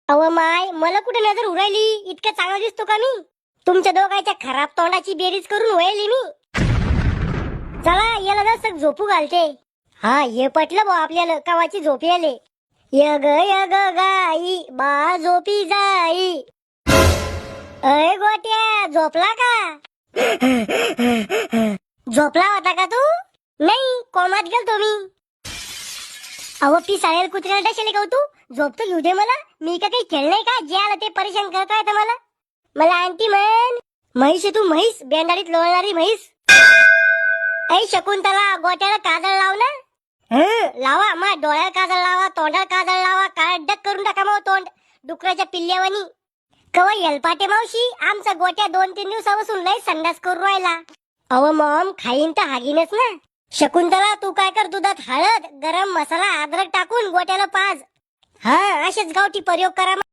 अव माय, मला कुठे नजर उरायली? इतकं चांगला दिसतो का मी? तुमच्या दोघांच्या खराब तोंडाची बेरीज करून वळली मी. चला याला जसं झोपू घालते. हा ये पटलं बा आपल्याला कवाची झोप याले. यग यग गाई बा झोपी जाई. अय गोट्या, झोपला का? झोपला होता का तू? नाही, कोमात गेलतो मी. अहो ती साळेल कुत्र्याला डशेले का हो तू? झोप तर घेऊ दे मला. मी का काही खेळलंय का जे आलं ते परेशान करताय तर मला. मला आणती म्हण. म्हैस आहे तू, म्हैस, बेंदाडीत लोळणारी म्हैस. ऐ शकुंतला, गोट्याला काजळ लाव ना. लावा, मा डोळ्याला काजळ लावा, तोंडाला काजळ लावा, काळडक करून टाका मग तोंड डुकराच्या पिल्ल्यावानी. कवा येलपाटे मावशी, आमचा गोट्या 2-3 दिवसापासून लय संडास करून राहिला. अव मॉम, खाईन तर हागीनच ना. शकुंतला तू काय कर, दुधात हळद, गरम मसाला, अद्रक टाकून गोट्याला पाज. हा, असेच गावठी प्रयोग करा.